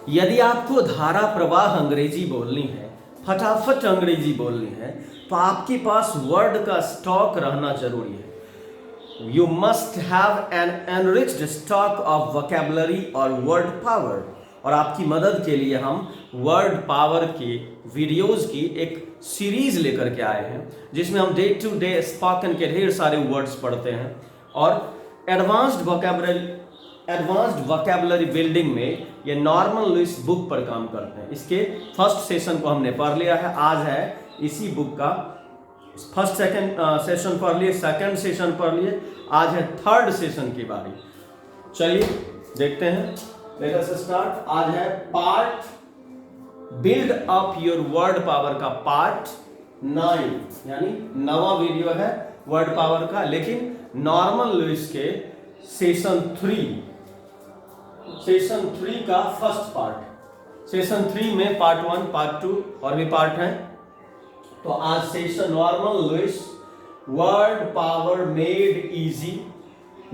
यदि आपको धारा प्रवाह अंग्रेजी बोलनी है, फटाफट अंग्रेजी बोलनी है, तो आपके पास वर्ड का स्टॉक रहना जरूरी है। You must have an enriched stock of vocabulary और वर्ड पावर। और आपकी मदद के लिए हम वर्ड पावर के वीडियोस की एक सीरीज लेकर के आए हैं, जिसमें हम डे टू डे स्पोकन के ढेर सारे वर्ड्स पढ़ते हैं और एडवांस्ड वोकैबुलरी बिल्डिंग में ये नॉर्मन लुइस बुक पर काम करते हैं। इसके फर्स्ट सेशन को हमने पढ़ लिया है, आज है इसी बुक का फर्स्ट सेकंड सेशन पढ़ लिए, सेकंड सेशन पढ़ लिए, आज है थर्ड सेशन की बारी। चलिए देखते हैं, लेट अस स्टार्ट। आज है part build up your word power का पार्ट 9, यानी 9वां वीडियो है वर्ड पावर का, लेकिन नॉर्मन लुइस के सेशन 3 का फर्स्ट पार्ट। सेशन 3 में पार्ट 1, पार्ट 2 और भी पार्ट हैं। तो आज session Norman Lewis word power made easy,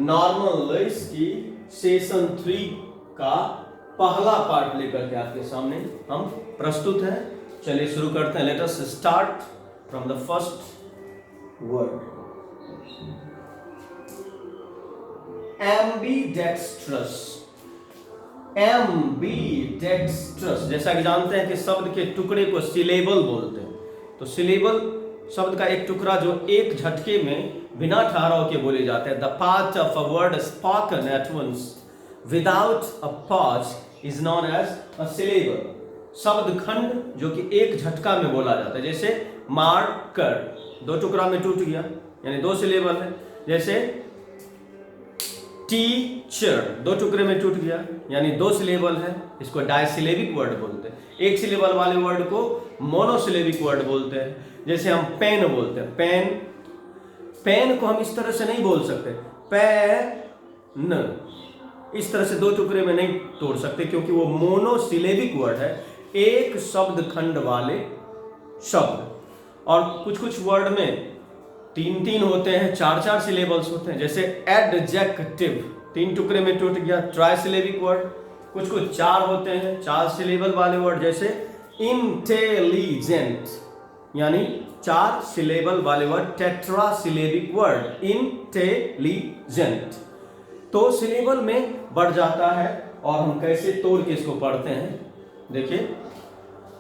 Norman Lewis की सेशन 3 का पहला पार्ट लेकर के आपके सामने हम प्रस्तुत हैं। चलिए शुरू करते हैं। Let us start from the first word. Ambidextrous. Ambidextrous, जैसा कि जानते हैं कि शब्द के टुकड़े को सिलेबल बोलते हैं। तो सिलेबल शब्द का एक टुकड़ा जो एक झटके में बिना ठहराव के बोले जाते हैं। The part of a word spoken at once without a pause is known as a syllable. शब्द खंड जो कि एक झटका में बोला जाता है, जैसे मार कर, 2 टुकड़ा में टूट गया यानी 2 सिलेबल है। जैसे टीचर, 2 टुकड़े में टूट गया यानी 2 सिलेबल है, इसको डायसिलेबिक वर्ड बोलते हैं। एक सिलेबल वाले वर्ड को मोनोसिलेबिक वर्ड बोलते हैं। जैसे हम पेन बोलते हैं, पेन, पेन को हम इस तरह से नहीं बोल सकते, पेन, इस तरह से 2 टुकड़े में नहीं तोड़ सकते, क्योंकि वो मोनोसिलेबिक वर्ड है, एक शब्द खंड वाले शब्द। और कुछ कुछ वर्ड में 3 होते हैं, 4 सिलेबल्स होते हैं। जैसे एडजेक्टिव 3 टुकड़े में टूट गया, ट्राइसिलेबिक वर्ड। कुछ कुछ 4 होते हैं, 4 सिलेबल वाले वर्ड, जैसे इंटेलिजेंट यानी 4 सिलेबल वाले वर्ड, टेट्रासिलेबिक वर्ड इंटेलिजेंट। तो सिलेबल में बढ़ जाता है और हम कैसे तोड़ के इसको पढ़ते हैं, देखिए।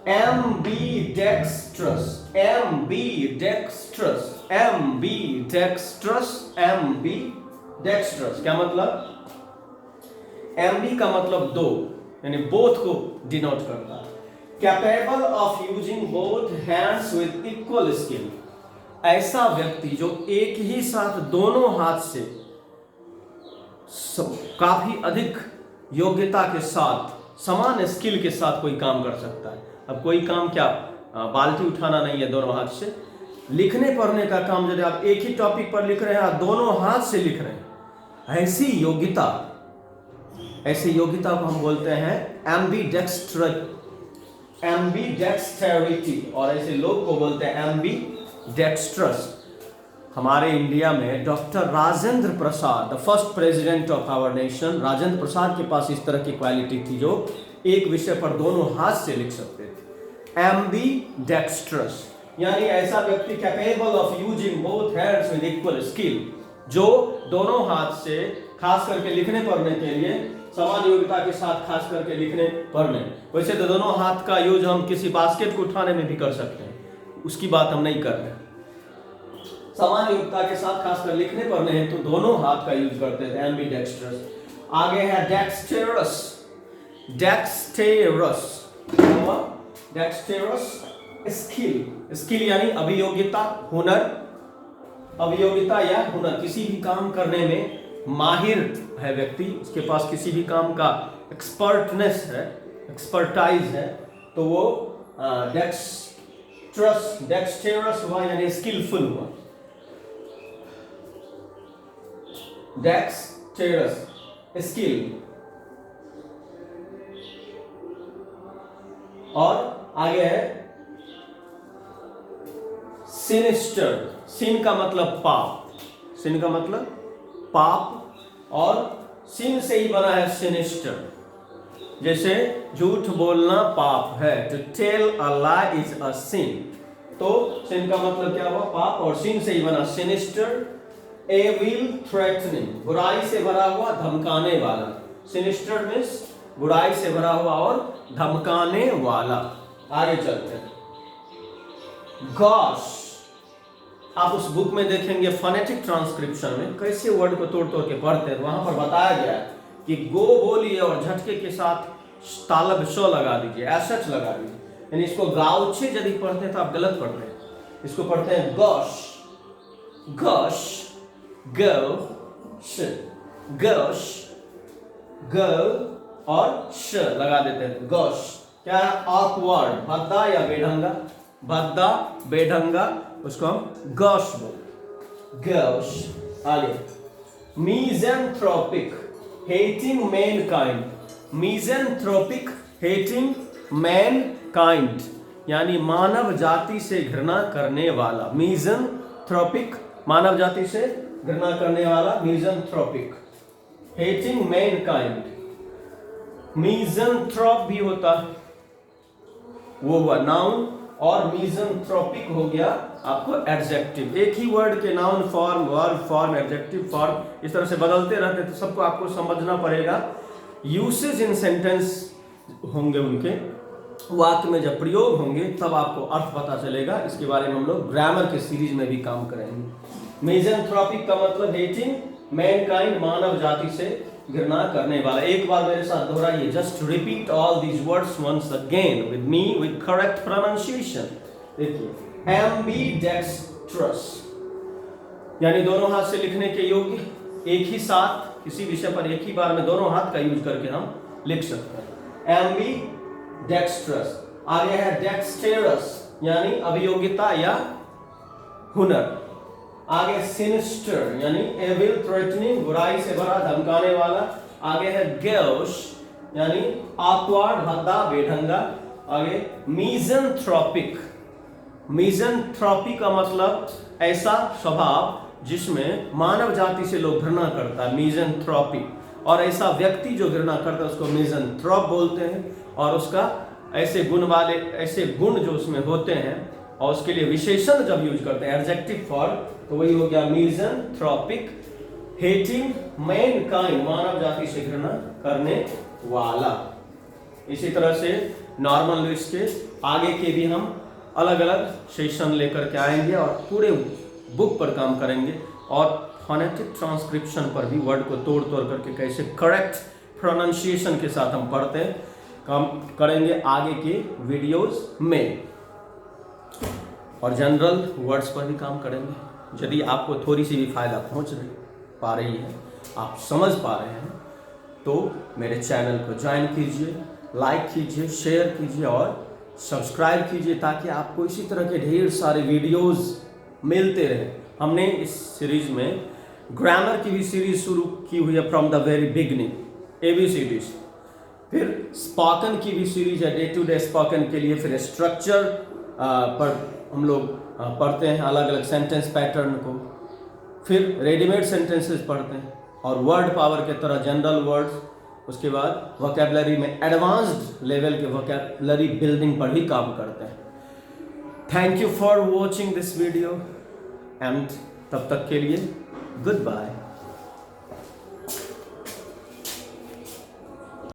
एम्बीडेक्स्ट्रस, एम्बीडेक्स्ट्रस, एम्बीडेक्स्ट्रस, एम्बीडेक्स्ट्रस क्या मतलब? एम्बी का मतलब 2 यानी बोथ को डिनोट करता है। Capable of using both hands with equal skill, ऐसा व्यक्ति जो एक ही साथ दोनों हाथ से काफी अधिक योग्यता के साथ, समान स्किल के साथ कोई काम कर सकता है। अब कोई काम क्या, बाल्टी उठाना नहीं है दोनों हाथ से। लिखने पढ़ने का काम, यदि आप एक ही टॉपिक पर लिख रहे हैं, आप दोनों हाथ से लिख रहे हैं, ऐसी योग्यता को हम बोलते हैं एम्बीडेक्स्टेरिटी, और ऐसे लोग को बोलते हैं एम्बीडेक्स्ट्रस। हमारे इंडिया में doctor Rajendra Prasad, the first president of our nation, Rajendra Prasad के पास इस तरह की क्वालिटी थी, जो एक विषय पर दोनों हाथ से लिख सकते थे। एम्बीडेक्स्ट्रस यानी ऐसा व्यक्ति capable of using both hands with equal skill, जो दोनों हाथ से खास करके लिखने पढ़ने के लिए समान योग्यता के साथ, खास करके लिखने पढ़ने। वैसे तो दोनों हाथ का यूज हम किसी बास्केट को उठाने में भी कर सकते हैं, उसकी बात हम नहीं कर रहे। समान योग्यता के साथ खासकर लिखने पढ़ने हैं तो दोनों हाथ का यूज करते थे, एम्बीडेक्स्ट्रस। आगे है डेक्सटेरस, डेक्सटेरस, डेक्सटेरस स्किल, स्किल यानी अभियोग्यता, हुनर, अभियोग्यता या हुनर, किसी भी काम करने में माहिर है व्यक्ति, उसके पास किसी भी काम का एक्सपर्टनेस है, एक्सपर्टाइज है, तो वो डेक्सटेरस हुआ यानी स्किलफुल हुआ। डेक्सटेरस स्किल। और आगे है सिनिस्टर, सिन का मतलब पाप, सिन का मतलब पाप, और सिन से ही बना है सिनिस्टर। जैसे झूठ बोलना पाप है, to tell a lie is a sin. तो सिन का मतलब क्या हुआ? पाप। और सिन से ही बना सिनिस्टर, एविल, थ्रेटनिंग, बुराई से भरा हुआ, धमकाने वाला। सिनिस्टर मींस बुराई से भरा हुआ और धमकाने वाला। आगे चलते हैं। गॉश, आप उस बुक में देखेंगे फोनेटिक ट्रांसक्रिप्शन में कैसे वर्ड को तोड़ तोड़ के पढ़ते हैं। वहां पर बताया गया है कि गो बोलिए और झटके के साथ तालब शो लगा दीजिए, एसएच लगा दीजिए। यानी इसको गाउछे यदि पढ़ते हैं तो आप गलत पढ़ते हैं। इसको पढ़ते हैं गॉश, गॉश, गॉश, गॉश, गो और श लगा देते हैं, गॉश। क्या है? ऑकवर्ड, भद्दा या बेढंगा, भद्दा बेढंगा, उसको हम गॉश बोलते, गॉश। आगे, मिज़ैंथ्रोपिक, हेटिंग मैनकाइंड, मिज़ैंथ्रोपिक, हेटिंग मैनकाइंड, यानी मानव जाति से घृणा करने वाला। मिज़ैंथ्रोपिक, मानव जाति से घृणा करने वाला, मिज़ैंथ्रोपिक, हेटिंग मैनकाइंड। मिज़ैंथ्रोप भी होता है, वो हुआ नाउन, और मिज़ैंथ्रोपिक हो गया आपको एडजेक्टिव। एक ही वर्ड के noun form, verb form, adjective form इस तरह से बदलते रहते हैं, तो सबको आपको समझना पड़ेगा। यूसेज इन सेंटेंस होंगे उनके, वाक्य में जब प्रयोग होंगे तब आपको अर्थ पता चलेगा। इसके बारे में हम लोग ग्रामर के सीरीज में भी काम करेंगे। मिज़ैंथ्रोपिक का मतलब हेटिंग मैनकाइंड, मानव जाति से घृणा करने वाला। एक बार मेरे साथ दोहराइए, just repeat all these words once again with me with correct pronunciation. देखिए, एम्बीडेक्स्ट्रस यानी दोनों हाथ से लिखने के योग्य, एक ही साथ किसी विषय पर एक ही बार में दोनों हाथ का यूज करके हम लिख सकते हैं। एम्बीडेक्स्ट्रस। आगे है डेक्स्टेरस यानी अभियोग्यता या हुनर। आगे सिनिस्टर यानी एविल, थ्रेटनिंग, बुराई से भरा, धमकाने वाला। आगे है गॉश यानी ऑकवर्ड, भद्दा बेढंगा। आगे मिज़ैंथ्रोपिक, मिज़ैंथ्रोपी का मतलब ऐसा स्वभाव जिसमें मानव जाति से लोग घृणा करता है, मिज़ैंथ्रोपी। और ऐसा व्यक्ति जो घृणा करता है उसको मिज़ैंथ्रोप बोलते हैं। और उसका ऐसे गुण वाले, ऐसे गुण जो उसमें होते हैं और उसके लिए विशेषण जब यूज करते हैं, एडजेक्टिव फॉर्म, तो वही हो गया मिज़ैंथ्रोपिक, हेटिंग मैनकाइंड, मानव जाति से घृणा करने वाला। इसी तरह से नॉर्मल लुइस के आगे के भी हम अलग अलग सेशन लेकर के आएंगे और पूरे बुक पर काम करेंगे और फोनेटिक ट्रांसक्रिप्शन पर भी वर्ड को तोड़ तोड़ करके कैसे करेक्ट प्रोनाउंसिएशन के साथ हम पढ़ते हैं काम करेंगे आगे के वीडियोस में। और जनरल वर्ड्स पर भी काम करेंगे। यदि आपको थोड़ी सी भी फायदा पहुंच पा रही है, आप समझ पा रहे हैं, तो मेरे चैनल को ज्वाइन कीजिए, लाइक कीजिए, शेयर कीजिए और सब्सक्राइब कीजिए, ताकि आपको इसी तरह के ढेर सारे वीडियोस मिलते रहे। हमने इस सीरीज में ग्रामर की भी सीरीज शुरू की हुई है from the very beginning, ABCD। फिर स्पोकन की भी सीरीज है, डे टू डे स्पोकन के लिए। फिर स्ट्रक्चर पर हम लोग पढ़ते हैं अलग अलग सेंटेंस पैटर्न को। फिर रेडीमेड सेंटेंसेस पढ़ते हैं और वर्ड पावर के तरह जनरल वर्ड्स। उसके बाद वोकैबुलरी में एडवांस्ड लेवल के वोकैबुलरी बिल्डिंग पर भी काम करते हैं। Thank you for watching this video and तब तक के लिए गुड बाय।